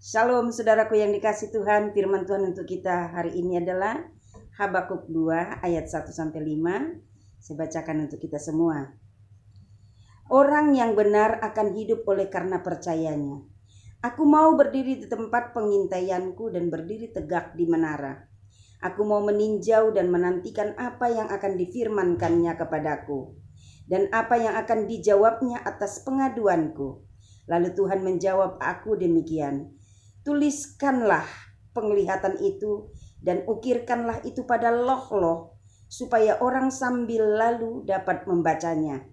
Shalom saudaraku yang dikasih Tuhan, firman Tuhan untuk kita hari ini adalah Habakuk 2 ayat 1-5. Saya bacakan untuk kita semua. Orang yang benar akan hidup oleh karena percayanya. Aku mau berdiri di tempat pengintaianku dan berdiri tegak di menara. Aku mau meninjau dan menantikan apa yang akan difirmankannya kepadaku dan apa yang akan dijawabnya atas pengaduanku. Lalu Tuhan menjawab aku demikian. Tuliskanlah penglihatan itu dan ukirkanlah itu pada loh-loh supaya orang sambil lalu dapat membacanya.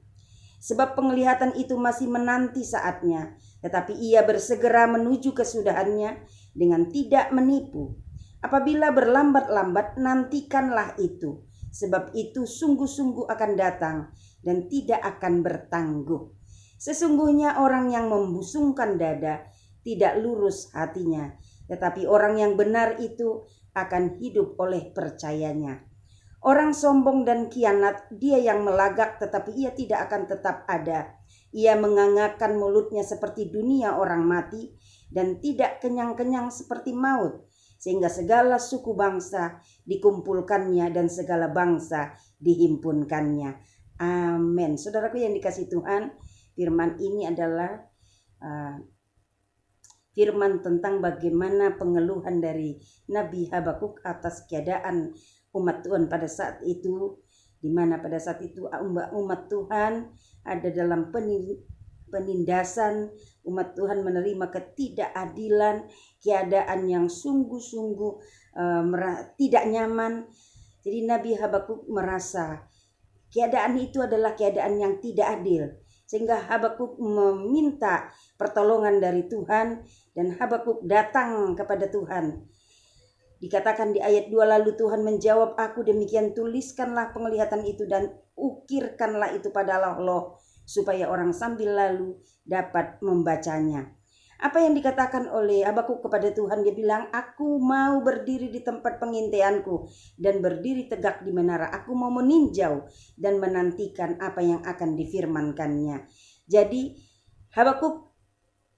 Sebab penglihatan itu masih menanti saatnya, tetapi ia bersegera menuju kesudahannya dengan tidak menipu. Apabila berlambat-lambat, nantikanlah itu, sebab itu sungguh-sungguh akan datang dan tidak akan bertangguh. Sesungguhnya orang yang membusungkan dada tidak lurus hatinya, tetapi orang yang benar itu akan hidup oleh percayanya. Orang sombong dan kianat, dia yang melagak tetapi ia tidak akan tetap ada. Ia mengangakkan mulutnya seperti dunia orang mati dan tidak kenyang-kenyang seperti maut, sehingga segala suku bangsa dikumpulkannya dan segala bangsa dihimpunkannya. Amin. Saudaraku yang dikasih Tuhan, firman ini adalah firman tentang bagaimana pengeluhan dari Nabi Habakuk atas keadaan umat Tuhan pada saat itu, di mana pada saat itu umat Tuhan ada dalam penindasan, umat Tuhan menerima ketidakadilan, keadaan yang sungguh-sungguh tidak nyaman. Jadi Nabi Habakuk merasa keadaan itu adalah keadaan yang tidak adil. Sehingga Habakuk meminta pertolongan dari Tuhan dan Habakuk datang kepada Tuhan. Dikatakan di ayat 2, lalu Tuhan menjawab aku demikian, tuliskanlah penglihatan itu dan ukirkanlah itu pada loh-loh supaya orang sambil lalu dapat membacanya. Apa yang dikatakan oleh Habakuk kepada Tuhan, dia bilang, aku mau berdiri di tempat pengintaianku dan berdiri tegak di menara. Aku mau meninjau dan menantikan apa yang akan difirmankannya. Jadi Habakuk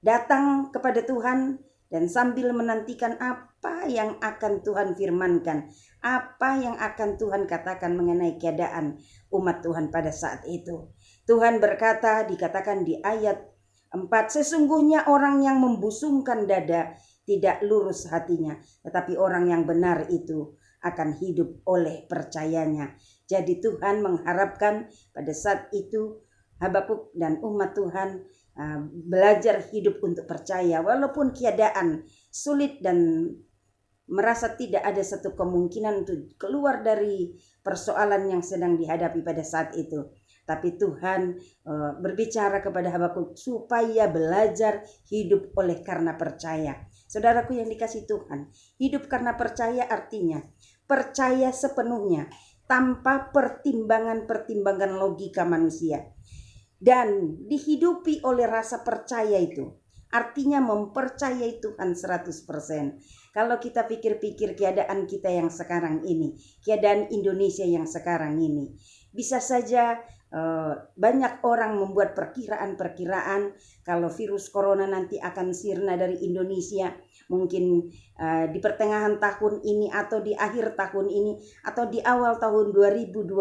datang kepada Tuhan dan sambil menantikan apa yang akan Tuhan firmankan, apa yang akan Tuhan katakan mengenai keadaan umat Tuhan pada saat itu. Tuhan berkata, dikatakan di ayat 4, sesungguhnya orang yang membusungkan dada tidak lurus hatinya, tetapi orang yang benar itu akan hidup oleh percayanya. Jadi Tuhan mengharapkan pada saat itu Habakuk dan umat Tuhan belajar hidup untuk percaya, walaupun keadaan sulit dan merasa tidak ada satu kemungkinan untuk keluar dari persoalan yang sedang dihadapi pada saat itu. Tapi Tuhan berbicara kepada Habakuk supaya belajar hidup oleh karena percaya. Saudaraku yang dikasih Tuhan, hidup karena percaya artinya percaya sepenuhnya tanpa pertimbangan-pertimbangan logika manusia. Dan dihidupi oleh rasa percaya itu artinya mempercayai Tuhan 100%. Kalau kita pikir-pikir keadaan kita yang sekarang ini, keadaan Indonesia yang sekarang ini, bisa saja banyak orang membuat perkiraan-perkiraan kalau virus corona nanti akan sirna dari Indonesia, mungkin di pertengahan tahun ini atau di akhir tahun ini atau di awal tahun 2021.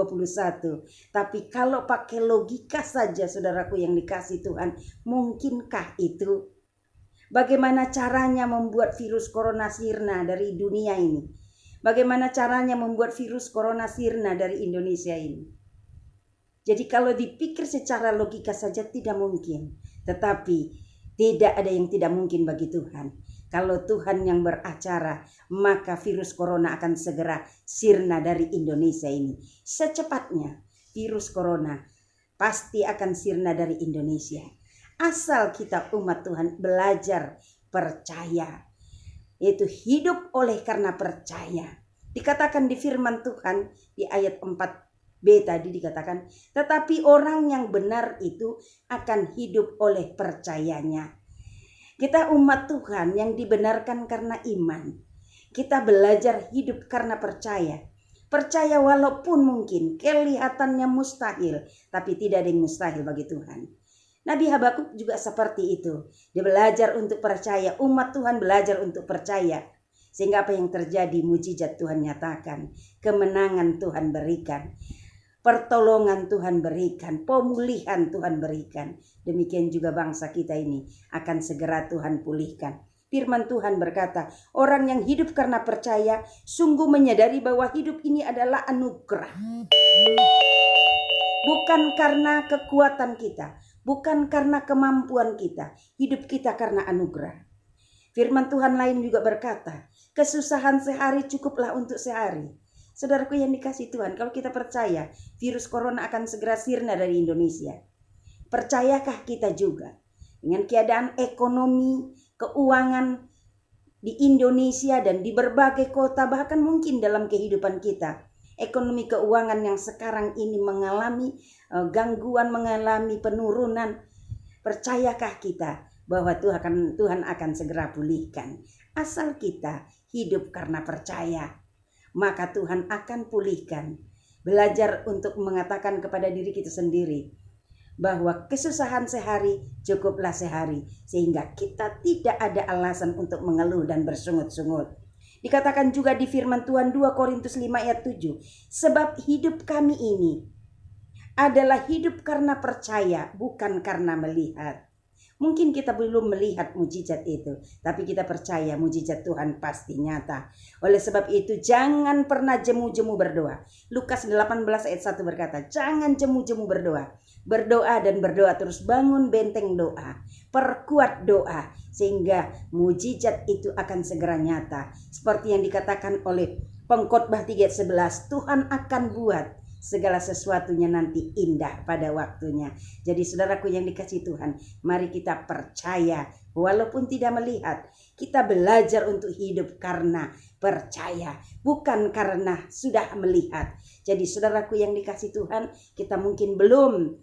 Tapi kalau pakai logika saja, saudaraku yang dikasih Tuhan, mungkinkah itu? Bagaimana caranya membuat virus corona sirna dari dunia ini? Bagaimana caranya membuat virus corona sirna dari Indonesia ini? Jadi kalau dipikir secara logika saja tidak mungkin. Tetapi tidak ada yang tidak mungkin bagi Tuhan. Kalau Tuhan yang beracara, maka virus corona akan segera sirna dari Indonesia ini. Secepatnya virus corona pasti akan sirna dari Indonesia. Asal kita umat Tuhan belajar percaya. Yaitu hidup oleh karena percaya. Dikatakan di firman Tuhan di ayat 4b tadi dikatakan, tetapi orang yang benar itu akan hidup oleh percayanya. Kita umat Tuhan yang dibenarkan karena iman. Kita belajar hidup karena percaya. Percaya walaupun mungkin kelihatannya mustahil, tapi tidak ada yang mustahil bagi Tuhan. Nabi Habakuk juga seperti itu. Dia belajar untuk percaya, umat Tuhan belajar untuk percaya. Sehingga apa yang terjadi, mujizat Tuhan nyatakan, kemenangan Tuhan berikan, pertolongan Tuhan berikan, pemulihan Tuhan berikan. Demikian juga bangsa kita ini akan segera Tuhan pulihkan. Firman Tuhan berkata, orang yang hidup karena percaya sungguh menyadari bahwa hidup ini adalah anugerah. Bukan karena kekuatan kita, bukan karena kemampuan kita, hidup kita karena anugerah. Firman Tuhan lain juga berkata, kesusahan sehari cukuplah untuk sehari. Saudaraku yang dikasih Tuhan, kalau kita percaya virus corona akan segera sirna dari Indonesia, percayakah kita juga dengan keadaan ekonomi, keuangan di Indonesia dan di berbagai kota, bahkan mungkin dalam kehidupan kita, ekonomi keuangan yang sekarang ini mengalami gangguan, mengalami penurunan, percayakah kita bahwa Tuhan akan segera pulihkan? Asal kita hidup karena percaya, maka Tuhan akan pulihkan. Belajar untuk mengatakan kepada diri kita sendiri bahwa kesusahan sehari cukuplah sehari, sehingga kita tidak ada alasan untuk mengeluh dan bersungut-sungut. Dikatakan juga di firman Tuhan 2 Korintus 5 ayat 7, sebab hidup kami ini adalah hidup karena percaya, bukan karena melihat. Mungkin kita belum melihat mujizat itu, tapi kita percaya mujizat Tuhan pasti nyata. Oleh sebab itu jangan pernah jemu-jemu berdoa. Lukas 18 ayat 1 berkata, jangan jemu-jemu berdoa. Berdoa dan berdoa terus, bangun benteng doa, perkuat doa, sehingga mujizat itu akan segera nyata. Seperti yang dikatakan oleh Pengkhotbah 3 ayat 11, Tuhan akan buat segala sesuatunya nanti indah pada waktunya. Jadi saudaraku yang dikasih Tuhan, mari kita percaya walaupun tidak melihat. Kita belajar untuk hidup karena percaya, bukan karena sudah melihat. Jadi saudaraku yang dikasih Tuhan, kita mungkin belum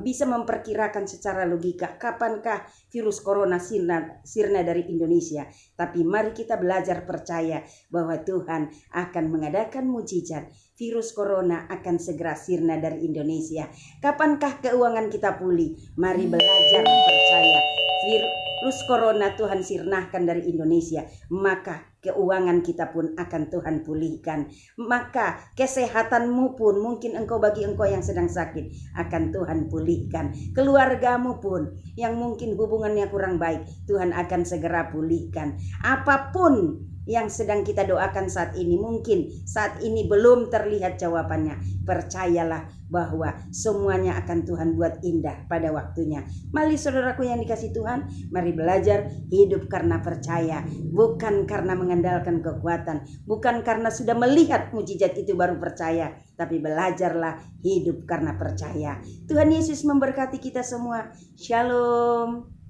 bisa memperkirakan secara logika kapankah virus corona sirna dari Indonesia. Tapi mari kita belajar percaya bahwa Tuhan akan mengadakan mujizat. Virus corona akan segera sirna dari Indonesia. Kapankah keuangan kita pulih? Mari belajar percaya. Virus corona Tuhan sirnahkan dari Indonesia, maka keuangan kita pun akan Tuhan pulihkan. Maka kesehatanmu pun, mungkin bagi engkau yang sedang sakit, akan Tuhan pulihkan. Keluargamu pun yang mungkin hubungannya kurang baik, Tuhan akan segera pulihkan. Apapun yang sedang kita doakan saat ini, mungkin saat ini belum terlihat jawabannya, percayalah bahwa semuanya akan Tuhan buat indah pada waktunya. Mari saudaraku yang dikasih Tuhan, mari belajar hidup karena percaya, bukan karena mengandalkan kekuatan, bukan karena sudah melihat mujizat itu baru percaya, tapi belajarlah hidup karena percaya. Tuhan Yesus memberkati kita semua. Shalom.